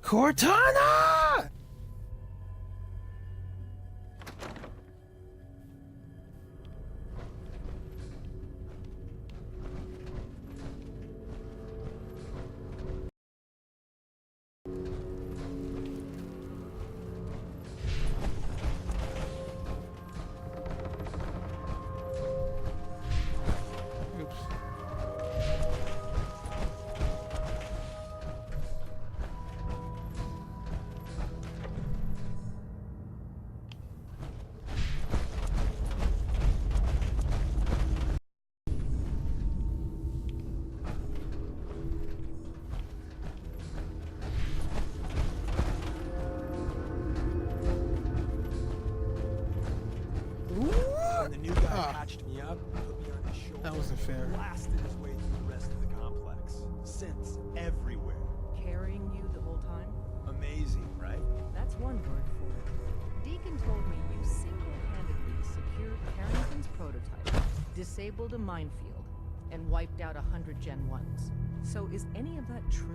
Cortana! When the new guy patched me up, put me on his shoulder, That wasn't fair. blasted his way through the rest of the complex. Synths everywhere. Carrying you the whole time? Amazing, right? That's one word for it. Deacon told me you single-handedly secured Carrington's prototype, disabled a minefield, and wiped out 100 Gen 1s. So is any of that true?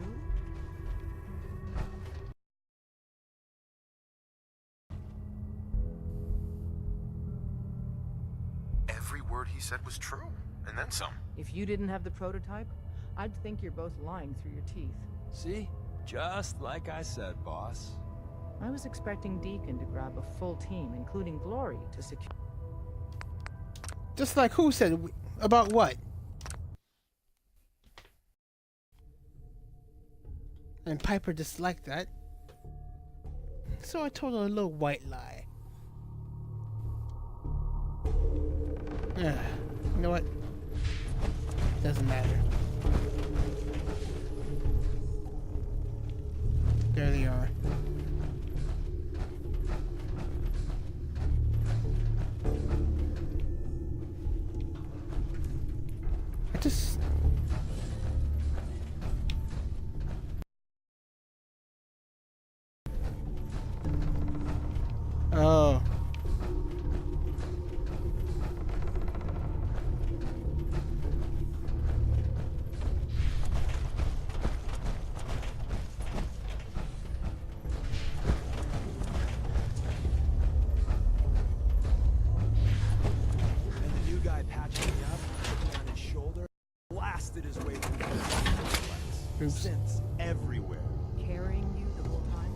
Every word he said was true, and then some. If you didn't have the prototype, I'd think you're both lying through your teeth. See? Just like I said, boss. I was expecting Deacon to grab a full team, including Glory, to secure... Just like who said? About what? And Piper disliked that. So I told her a little white lie. You know what? Doesn't matter. There they are. I just... Oh. And the new guy patched me up, put me on his shoulder, blasted his way through the rest of the complex. Oops. Synths everywhere. Carrying you the whole time?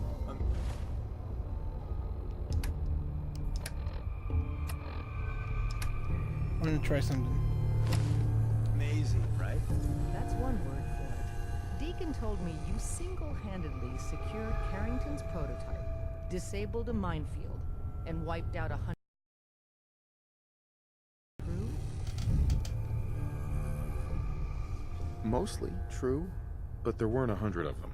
I'm gonna try something. Amazing, right? That's one word for it. Deacon told me you single-handedly secured Carrington's prototype, disabled a minefield, and wiped out 100... True? Mostly true, but there weren't 100 of them.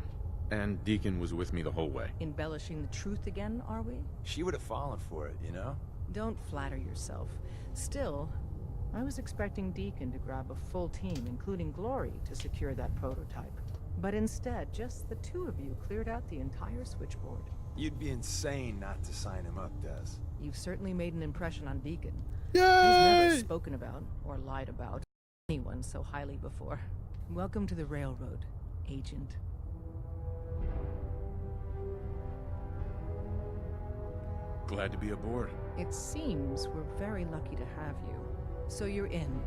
And Deacon was with me the whole way. Embellishing the truth again, are we? She would have fallen for it, you know? Don't flatter yourself. Still, I was expecting Deacon to grab a full team, including Glory, to secure that prototype. But instead, just the two of you cleared out the entire switchboard. You'd be insane not to sign him up, Des. You've certainly made an impression on Deacon. Yay! He's never spoken about, or lied about, anyone so highly before. Welcome to the Railroad, Agent. Glad to be aboard. It seems we're very lucky to have you. So you're in.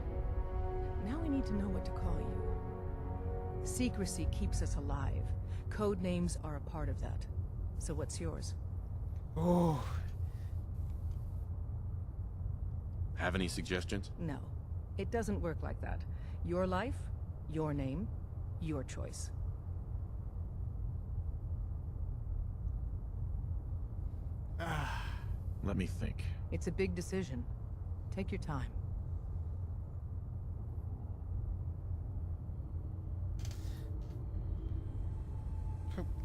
Now we need to know what to call you. Secrecy keeps us alive. Code names are a part of that. So what's yours? Oh. Have any suggestions? No. It doesn't work like that. Your life, your name, your choice. Let me think. It's a big decision. Take your time.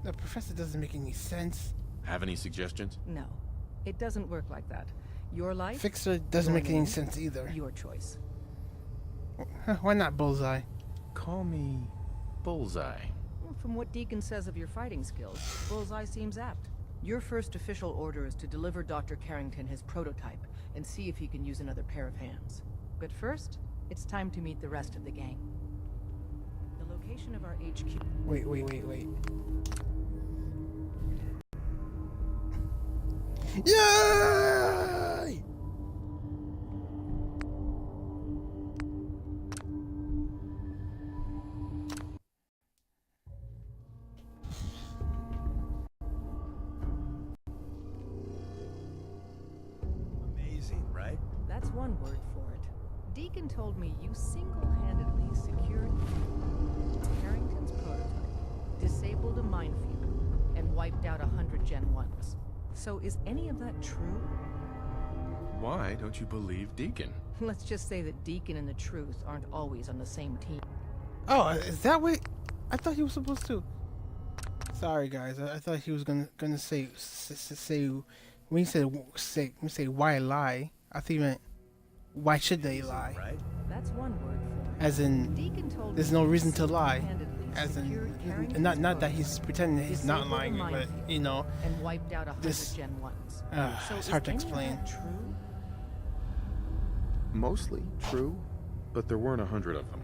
The professor doesn't make any sense. Have any suggestions? No. It doesn't work like that. Your life, Fixer doesn't your make any name, sense either. your choice. Why not Bullseye? Call me Bullseye. Well, from what Deacon says of your fighting skills, Bullseye seems apt. Your first official order is to deliver Dr. Carrington his prototype and see if he can use another pair of hands. But first, it's time to meet the rest of the gang. The location of our HQ... Wait. Yay! Amazing, right? That's one word for it. Deacon told me you single-handedly secured Carrington's prototype, disabled a minefield, and wiped out 100 Gen 1s. So is any of that true? Why don't you believe Deacon? Let's just say that Deacon and the Truth aren't always on the same team. Oh, is that what? I thought he was supposed to. Sorry, guys. I thought he was gonna say when he said say why lie. I think he meant why should they lie? Right? That's one word for it. As in, Deacon told there's me no you reason to lie. single-handedly As in, secured Carrington's not that he's prototype, pretending that he's not disabled a lying, but minefield, you know, and wiped out 100 this- Gen 1s. So it's is hard to any of explain. that true? Mostly true, but there weren't 100 of them.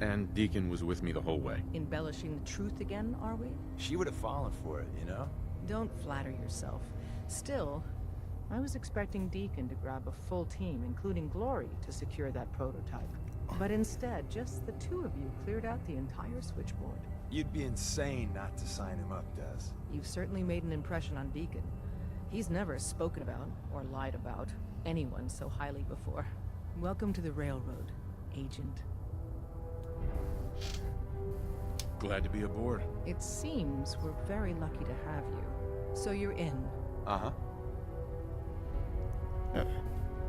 And Deacon was with me the whole way. Embellishing the truth again, are we? She would have fallen for it, you know? Don't flatter yourself. Still, I was expecting Deacon to grab a full team, including Glory, to secure that prototype. But instead, just the two of you cleared out the entire switchboard. You'd be insane not to sign him up, Des. You've certainly made an impression on Deacon. He's never spoken about, or lied about, anyone so highly before. Welcome to the Railroad, Agent. Glad to be aboard. It seems we're very lucky to have you. So you're in. Uh-huh.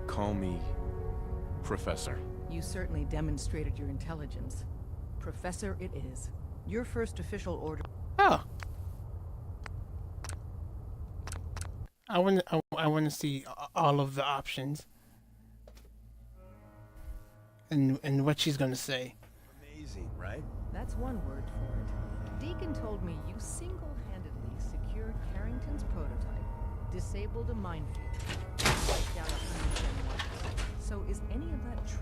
Call me Professor. You certainly demonstrated your intelligence. Professor it is. Your first official order... Oh. I want to see all of the options and what she's gonna say. Amazing, right? That's one word for it. Deacon told me you single-handedly secured Carrington's prototype, disabled a minefield, and wiped out 100 Gen 1s. So is any of that true?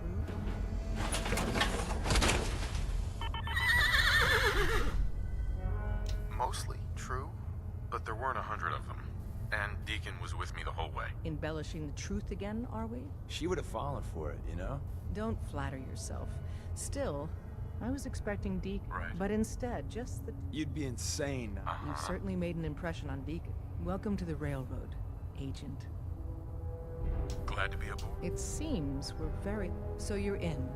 Mostly true, but there weren't 100 of them. And Deacon was with me the whole way. Embellishing the truth again, are we? She would have fallen for it, you know? Don't flatter yourself. Still, I was expecting Deacon. Right. But instead, just the... You'd be insane not... You've certainly made an impression on Deacon. Welcome to the Railroad, Agent. Glad to be aboard. It seems we're very... So you're in.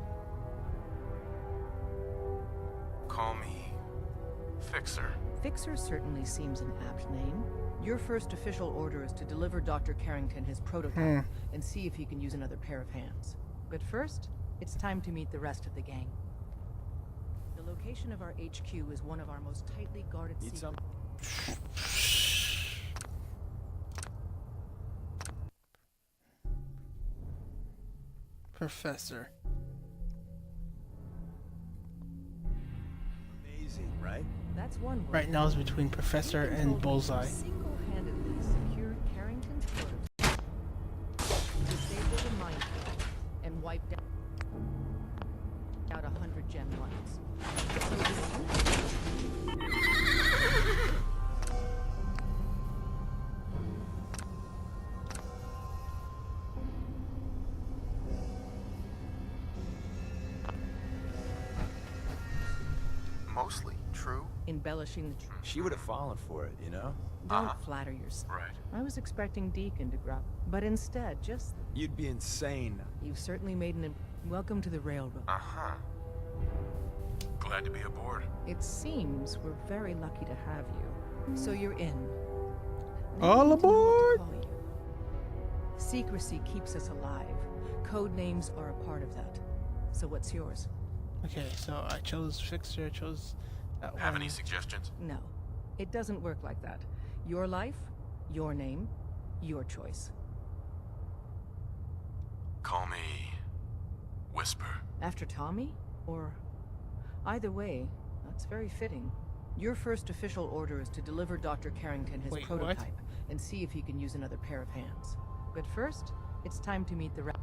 Call me Fixer. Fixer certainly seems an apt name. Your first official order is to deliver Dr. Carrington his prototype and see if he can use another pair of hands. But first, it's time to meet the rest of the gang. The location of our HQ is one of our most tightly guarded Need some? Professor. Amazing, right? That's one word. Right now is between Professor Deacon and told me you Bullseye. single-handedly secured Carrington's prototype, disabled a minefield, and wiped out 100 Gen 1s. So is Mostly true. embellishing the truth. She would have fallen for it, you know? Don't flatter yourself. Right. I was expecting Deacon to grab, but instead, just You'd be insane. you've certainly made an. Welcome to the Railroad. Uh-huh. Glad to be aboard. It seems we're very lucky to have you. So you're in. Now All I need to know what to aboard! call you. Secrecy keeps us alive. Code names are a part of that. So what's yours? Okay, so I chose Fixer. I chose that Have one. any suggestions? No. It doesn't work like that. Your life, your name, your choice. Call me Whisper. After Tommy? Or... Either way, that's very fitting. Your first official order is to deliver Dr. Carrington his Wait, what? prototype and see if he can use another pair of hands. But first, it's time to meet the rest.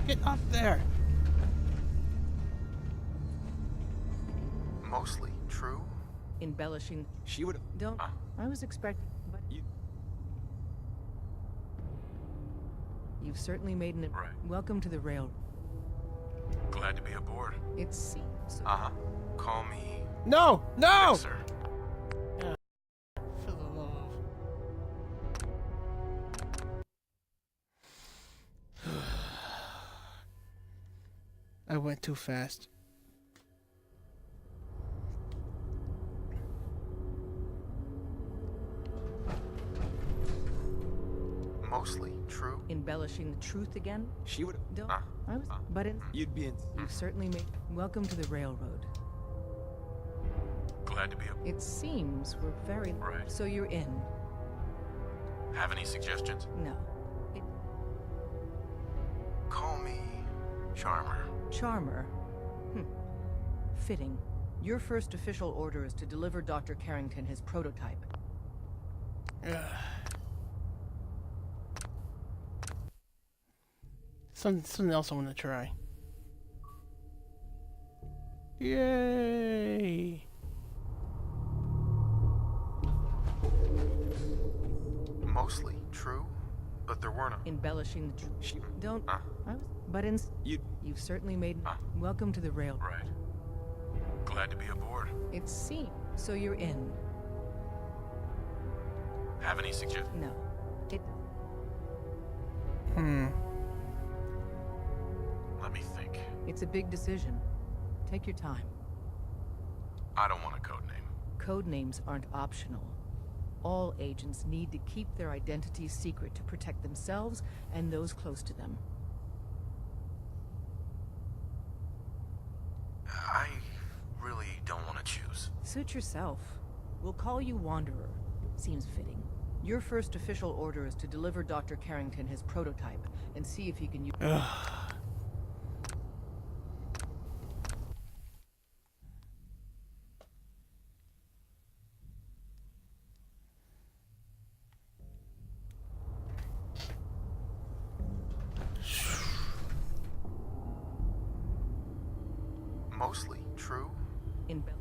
Get up there. Mostly true. Embellishing. She would. Don't. I was expecting, but You. you've certainly made an. Right. Welcome to the rail. Glad to be aboard. It seems. Uh-huh. Call me No! No! Sir. For the love of... I went too fast. Mostly true. Embellishing the truth again. She would. Don't. I was. But in. You'd be in. You've certainly made. Welcome to the railroad. Glad to be aboard. It seems we're very. Right. So you're in. Have any suggestions? No. It, Call me Charmer. Charmer. Fitting. Your first official order is to deliver Dr. Carrington his prototype. Something else I want to try. Yay! Mostly true, but there weren't. Embellishing the truth. She. Don't. I was. But in. You'd. You've certainly made. Welcome to the rail. Right. Glad to be aboard. It seems. So you're in. Have any suggestions? No. It. Let me think. It's a big decision. Take your time. I don't want a code name. Code names aren't optional. All agents need to keep their identities secret to protect themselves and those close to them. I really don't want to choose. Suit yourself. We'll call you Wanderer. Seems fitting. Your first official order is to deliver Dr. Carrington his prototype and see if he can use. Mostly true.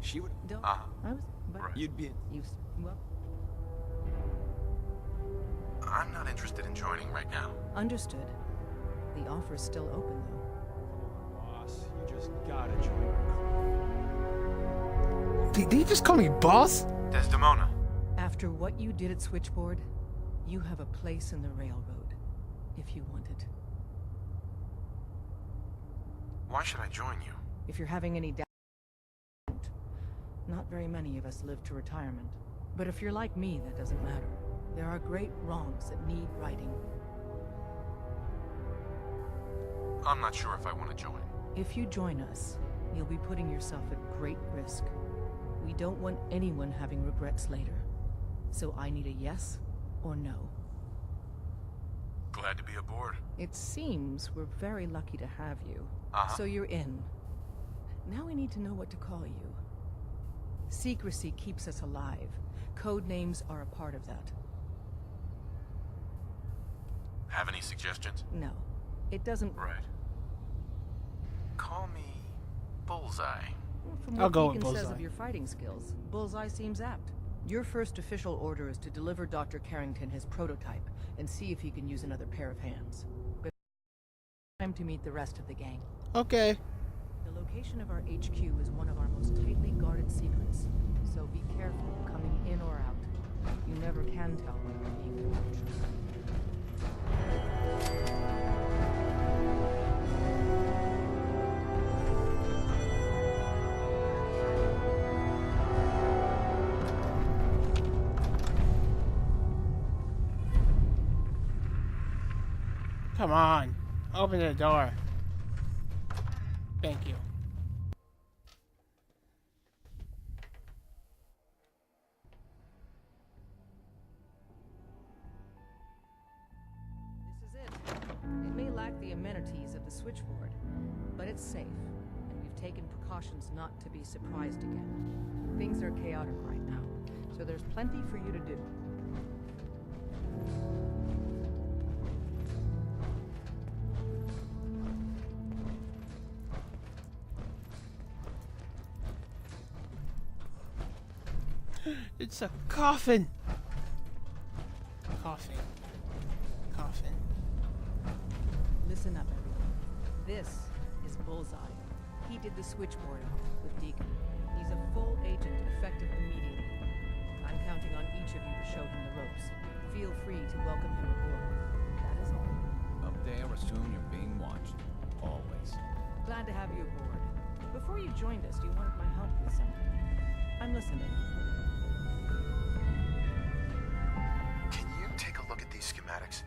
She would. Don't. Uh-huh. I was. But Right. You'd be in. well, I'm not interested in joining right now. understood. The offer's still open, though. Come on, boss. You just gotta join our crew. Did he just call me boss? Desdemona. After what you did at Switchboard, you have a place in the railroad, if you want it. Why should I join you? If you're having any doubt, not very many of us live to retirement. But if you're like me, that doesn't matter. There are great wrongs that need righting. I'm not sure if I want to join. If you join us, you'll be putting yourself at great risk. We don't want anyone having regrets later. So I need a yes or no. Glad to be aboard. It seems we're very lucky to have you. Uh-huh. So you're in. Now we need to know what to call you. Secrecy keeps us alive. Code names are a part of that. Have any suggestions? No, it doesn't. Right. Call me Bullseye. From I'll what go with Deacon says Bullseye. of your fighting skills, Bullseye seems apt. Your first official order is to deliver Dr. Carrington his prototype and see if he can use another pair of hands. But time to meet the rest of the gang. Okay. The location of our HQ is one of our most tightly guarded secrets, so be careful coming in or out. You never can tell when you're being watched. Come on. Open the door. Thank you. This is it. It may lack the amenities of the switchboard, but it's safe, and we've taken precautions not to be surprised again. Things are chaotic right now, so there's plenty for you to do. It's a coffin. Coffin. Coffin. Listen up, everyone. This is Bullseye. He did the switchboard with Deacon. He's a full agent, effective immediately. I'm counting on each of you to show him the ropes. Feel free to welcome him aboard. That is all. Up there, assume you're being watched. Always. Glad to have you aboard. Before you joined us, you wanted my help with something. I'm listening. Can you take a look at these schematics?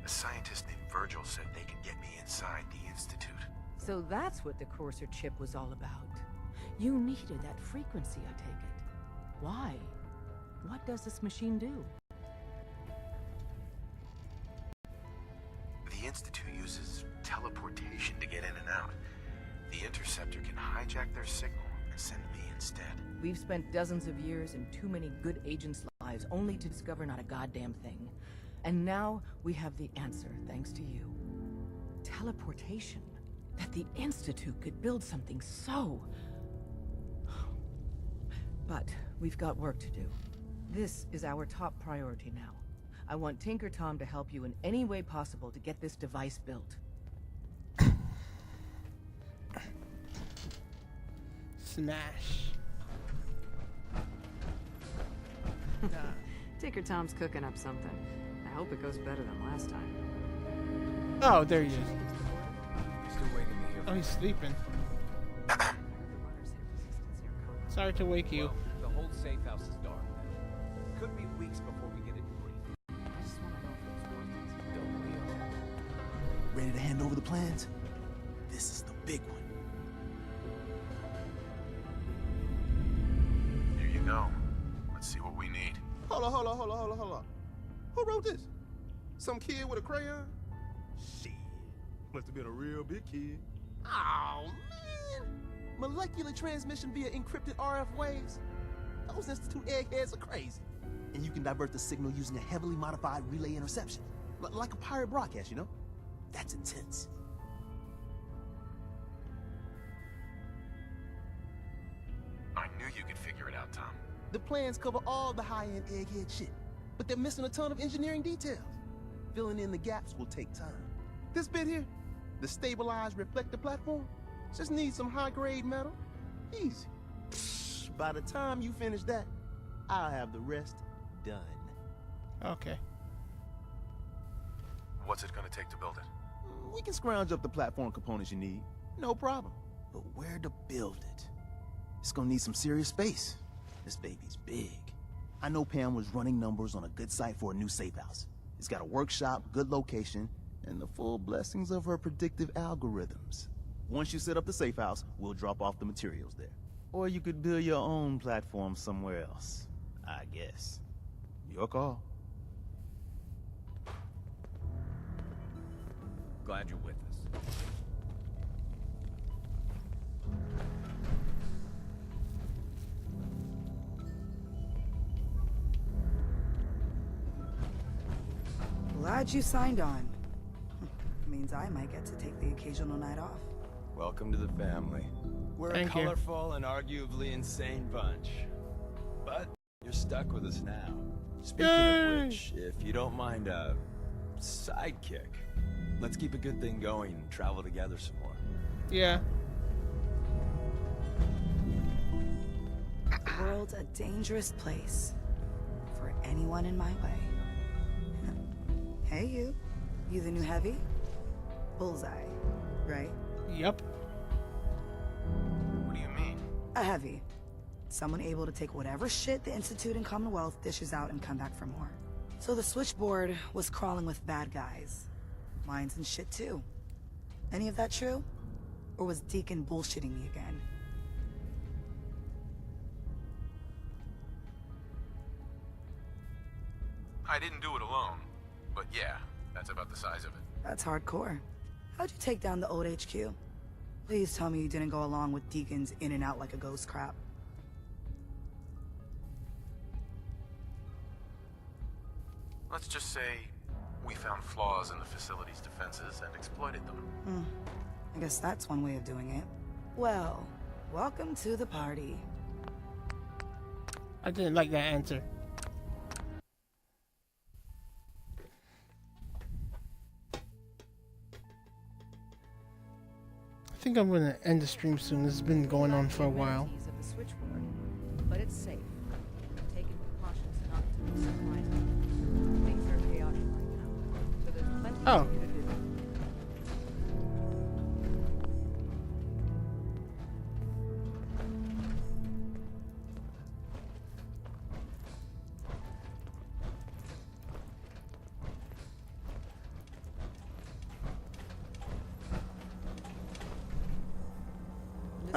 A scientist named Virgil said they can get me inside the Institute. So that's what the Courser chip was all about. You needed that frequency, I take it. Why? What does this machine do? The Institute uses teleportation to get in and out. The Interceptor can hijack their signal and send me instead. We've spent dozens of years and too many good agents' lives only to discover not a goddamn thing. And now we have the answer, thanks to you. Teleportation. That the Institute could build something so... But we've got work to do. This is our top priority now. I want Tinker Tom to help you in any way possible to get this device built. Smash. Tinker Tom's cooking up something. I hope it goes better than last time. Oh, there he is. Still waiting to hear Oh, he's sleeping. The runners hit resistance near Congo. Sorry to wake you. The whole safe house is dark. Could be weeks before we get it brief. I just want to know if it was worth it. Don't we all? Ready to hand over the plans? This is the big one. Here you go. Let's see what we need. Hold on. Who wrote this? Some kid with a crayon? Shit. Must have been a real big kid. Oh, man! Molecular transmission via encrypted RF waves? Those Institute eggheads are crazy. And you can divert the signal using a heavily modified relay interception. Like a pirate broadcast, you know? That's intense. I knew you could figure it out, Tom. The plans cover all the high-end egghead shit, but they're missing a ton of engineering details. Filling in the gaps will take time. This bit here, the stabilized reflector platform, just needs some high-grade metal. Easy. Psh, by the time you finish that, I'll have the rest done. Okay. What's it gonna take to build it? We can scrounge up the platform components you need, no problem. But where to build it? It's gonna need some serious space. This baby's big. I know Pam was running numbers on a good site for a new safe house. It's got a workshop, good location, and the full blessings of her predictive algorithms. Once you set up the safe house, we'll drop off the materials there. Or you could build your own platform somewhere else, I guess. Your call. Glad you're with us. Glad you signed on. Means I might get to take the occasional night off. Welcome to the family. We're Thank a you. colorful and arguably insane bunch. But you're stuck with us now. Speaking Yay! of which, if you don't mind a sidekick, let's keep a good thing going and travel together some more. Yeah. The world's a dangerous place for anyone in my way. Hey, you. You the new heavy? Bullseye, right? Yep. What do you mean? A heavy. Someone able to take whatever shit the Institute and Commonwealth dishes out and come back for more. So the switchboard was crawling with bad guys. Mines and shit too. Any of that true? Or was Deacon bullshitting me again? I didn't do it alone, but yeah, that's about the size of it. That's hardcore. How'd you take down the old HQ? Please tell me you didn't go along with Deacon's in and out like a ghost crap. Let's just say we found flaws in the facility's defenses and exploited them. I guess that's one way of doing it. Well, welcome to the party. I didn't like that answer. I think I'm gonna end the stream soon. This has been going on for a while. Of the switchboard, but it's safe. Taking precautions not to lose some light. Things are chaotic right now, so there's plenty Oh. for you to do.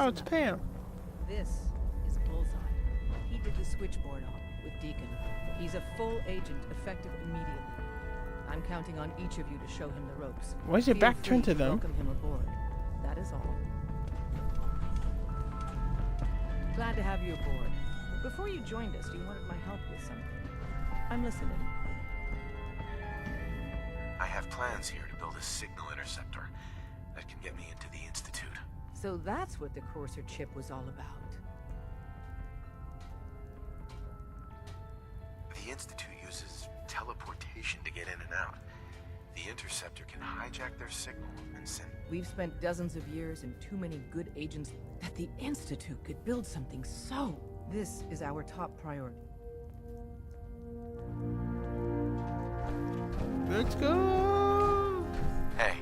Oh, it's Listen up. Pam. This is Bullseye. He did the switchboard op with Deacon. He's a full agent, effective immediately. I'm counting on each of you to show him the ropes. Why is your Feel back free turned to them? Welcome him aboard. That is all. Glad to have you aboard. Before you joined us, you wanted my help with something. I'm listening. I have plans here to build a signal interceptor that can get me into the Institute. So that's what the Courser chip was all about. The Institute uses teleportation to get in and out. The interceptor can hijack their signal and send... We've spent dozens of years and too many good agents that the Institute could build something so. This is our top priority. Let's go. Hey.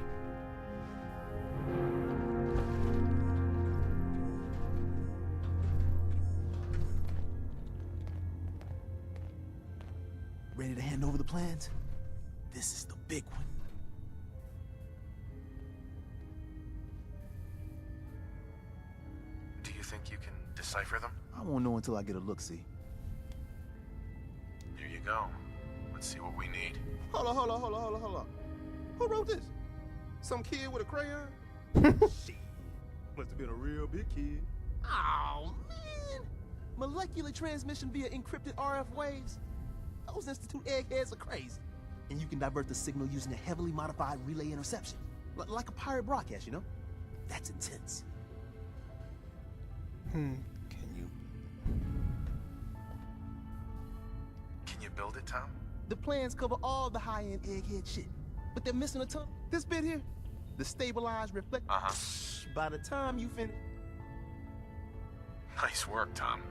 Ready to hand over the plans? This is the big one. Do you think you can decipher them? I won't know until I get a look-see. Here you go. Let's see what we need. Hold on. Who wrote this? Some kid with a crayon? Shit. Must have been a real big kid. Oh, man! Molecular transmission via encrypted RF waves? Those Institute eggheads are crazy. And you can divert the signal using a heavily modified relay interception. Like a pirate broadcast, you know? That's intense. Can Can you build it, Tom? The plans cover all the high-end egghead shit. But they're missing a ton. This bit here, the stabilized reflect. Uh-huh. By the time you finish... Nice work, Tom.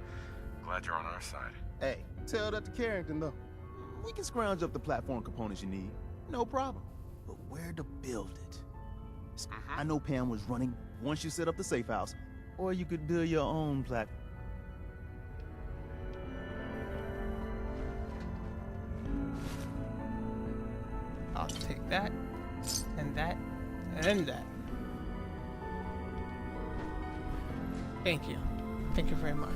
Glad you're on our side. Hey, tell that to Carrington, though. We can scrounge up the platform components you need. No problem. But where to build it? I know Pam was running once you set up the safe house. Or you could build your own platform. I'll take that, and that, and that. Thank you. Thank you very much.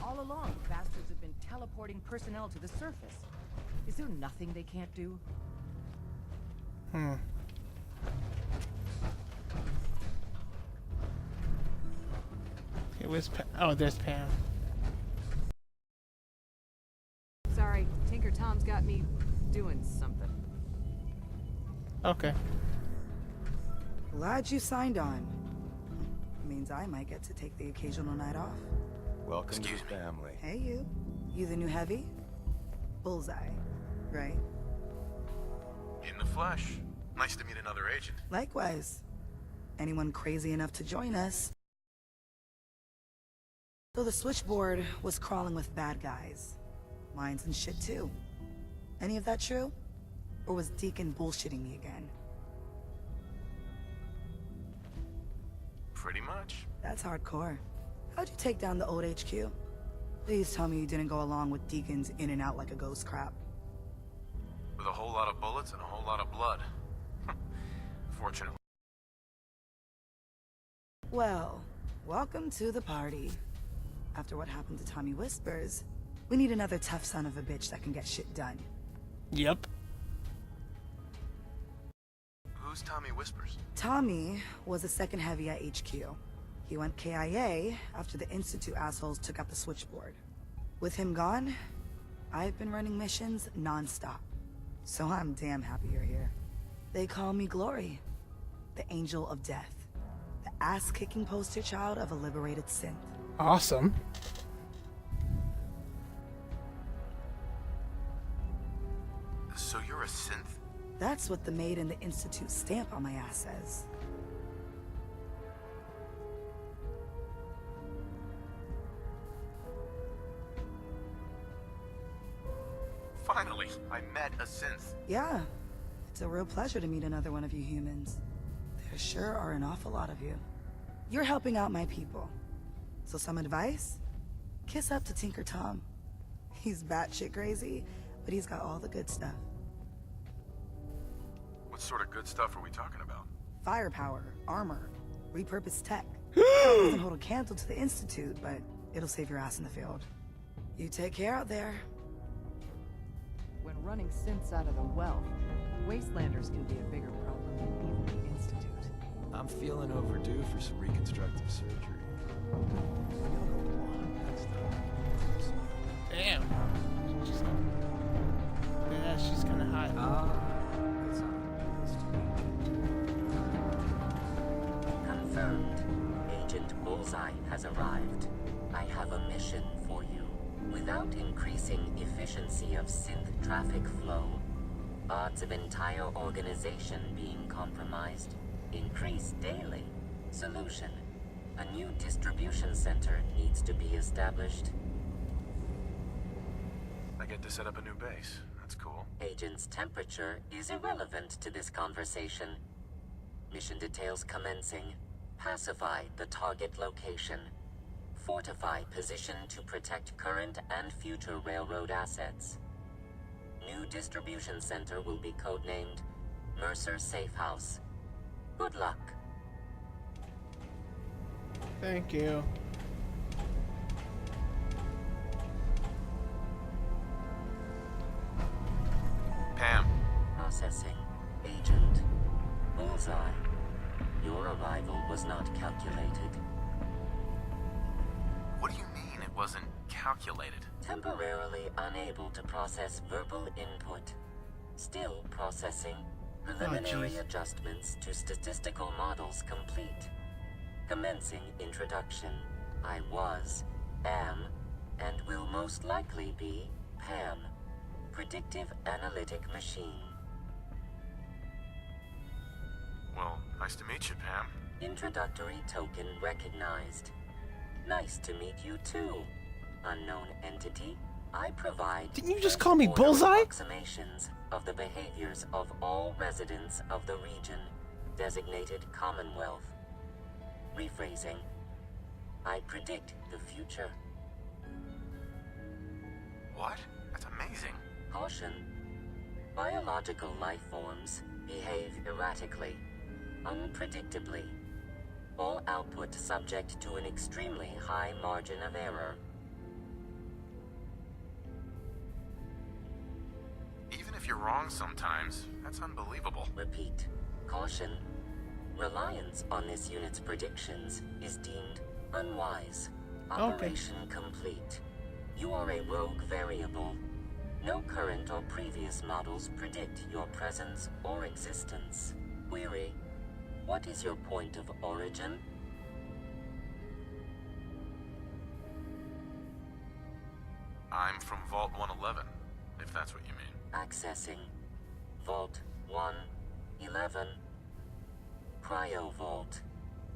All along, bastards have been teleporting personnel to the surface. Is there nothing they can't do? Okay, where's Pam? Oh, there's Pam. Sorry, Tinker Tom's got me doing something. Okay. Glad you signed on. Means I might get to take the occasional night off. Welcome Excuse to the me. family. Hey, you. You the new heavy? Bullseye, right? In the flesh. Nice to meet another agent. Likewise. Anyone crazy enough to join us? So the switchboard was crawling with bad guys. Mines and shit too. Any of that true? Or was Deacon bullshitting me again? Pretty much. That's hardcore. How'd you take down the old HQ? Please tell me you didn't go along with Deacon's in and out like a ghost crap. With a whole lot of bullets and a whole lot of blood. Fortunately. Well, welcome to the party. After what happened to Tommy Whispers, we need another tough son of a bitch that can get shit done. Yep. Who's Tommy Whispers? Tommy was the second heavy at HQ. He went KIA after the Institute assholes took out the switchboard. With him gone, I've been running missions non-stop. So I'm damn happy you're here. They call me Glory, the Angel of Death, the ass-kicking poster child of a liberated synth. Awesome. So you're a synth? That's what the Made in the Institute stamp on my ass says. Finally, I met a synth. Yeah, it's a real pleasure to meet another one of you humans. There sure are an awful lot of you. You're helping out my people. So some advice? Kiss up to Tinker Tom. He's batshit crazy, but he's got all the good stuff. What sort of good stuff are we talking about? Firepower, armor, repurposed tech. Doesn't hold a candle to the Institute, but it'll save your ass in the field. You take care out there. When running synths out of the wealth, wastelanders can be a bigger problem than even the Institute. I'm feeling overdue for some reconstructive surgery. Damn. Yeah, she's kind of hot. Confirmed. Agent Bullseye has arrived. I have a mission for you. Without increasing efficiency of synth traffic flow, odds of entire organization being compromised increase daily. Solution: a new distribution center needs to be established. I get to set up a new base. That's cool. Agent's temperature is irrelevant to this conversation. Mission details commencing. Pacify the target location. Fortify position to protect current and future railroad assets. New distribution center will be codenamed Mercer Safe House. Good luck. Thank you. Pam. Processing. Agent. Bullseye. Your arrival was not calculated. What do you mean it wasn't calculated? Temporarily unable to process verbal input. Still processing. Preliminary adjustments to statistical models complete. Commencing introduction. I was, am, and will most likely be Pam. Predictive analytic machine. Well, nice to meet you, Pam. Introductory token recognized. Nice to meet you too. Unknown entity. I provide. Didn't you just call me order Bullseye? Approximations of the behaviors of all residents of the region, designated Commonwealth. Rephrasing. I predict the future. What? That's amazing. Caution. Biological life forms behave erratically, unpredictably. All output subject to an extremely high margin of error. Even if you're wrong sometimes, that's unbelievable. Repeat. Caution. Reliance on this unit's predictions is deemed unwise. Operation complete. You are a rogue variable. No current or previous models predict your presence or existence. Query. What is your point of origin? I'm from Vault 111, if that's what you mean. Accessing. Vault 111. Cryo Vault.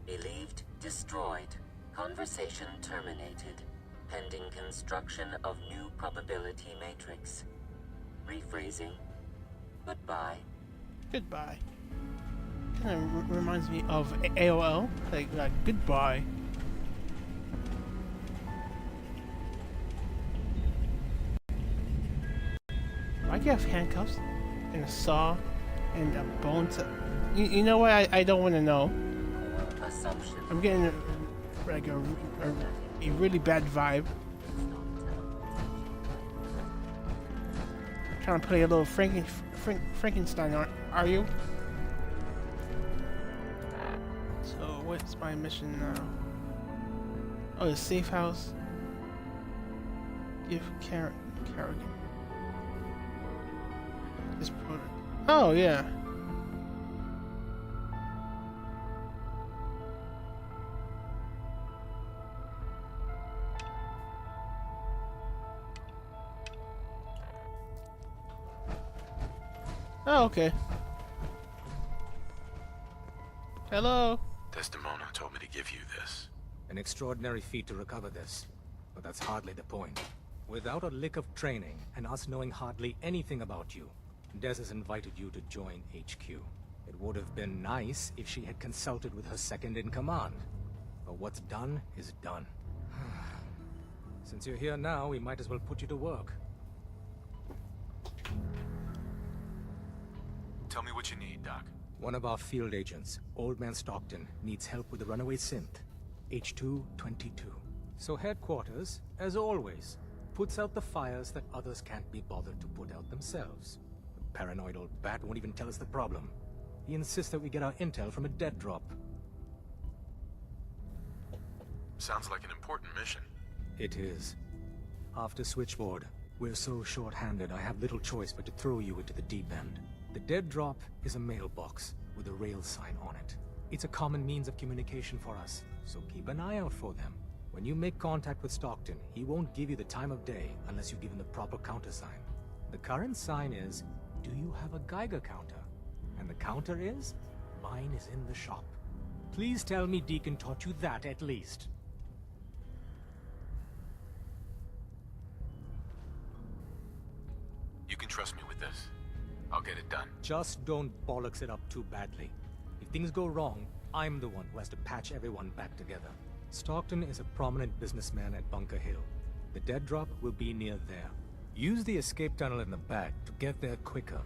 Believed destroyed. Conversation terminated. Pending construction of new probability matrix. Rephrasing. Goodbye. Goodbye. Kind of reminds me of AOL. Like goodbye. Why do you have handcuffs and a saw and a bone to... You know what? I don't want to know. Assumption. I'm getting like a really bad vibe. Trying to play a little Frankenstein, are you? It's my mission now. Oh, the safe house. Give Kerrigan. This product. Oh yeah. Oh, okay. Hello. Desdemona told me to give you this. An extraordinary feat to recover this, but that's hardly the point. Without a lick of training, and us knowing hardly anything about you, Des has invited you to join HQ. It would have been nice if she had consulted with her second-in-command. But what's done is done. Since you're here now, we might as well put you to work. Tell me what you need, Doc. One of our field agents, Old Man Stockton, needs help with the runaway synth, H222. So headquarters, as always, puts out the fires that others can't be bothered to put out themselves. The paranoid old bat won't even tell us the problem. He insists that we get our intel from a dead drop. Sounds like an important mission. It is. After Switchboard, we're so short-handed I have little choice but to throw you into the deep end. The dead drop is a mailbox with a rail sign on it. It's a common means of communication for us, so keep an eye out for them. When you make contact with Stockton, he won't give you the time of day unless you give him the proper countersign. The current sign is, do you have a Geiger counter? And the counter is, mine is in the shop. Please tell me Deacon taught you that at least. You can trust me with this. I'll get it done. Just don't bollocks it up too badly. If things go wrong, I'm the one who has to patch everyone back together. Stockton is a prominent businessman at Bunker Hill. The dead drop will be near there. Use the escape tunnel in the back to get there quicker.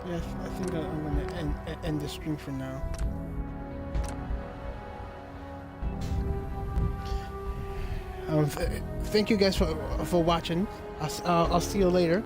Yeah, I think I'm gonna end the stream for now. Thank you guys for watching. I'll see you later.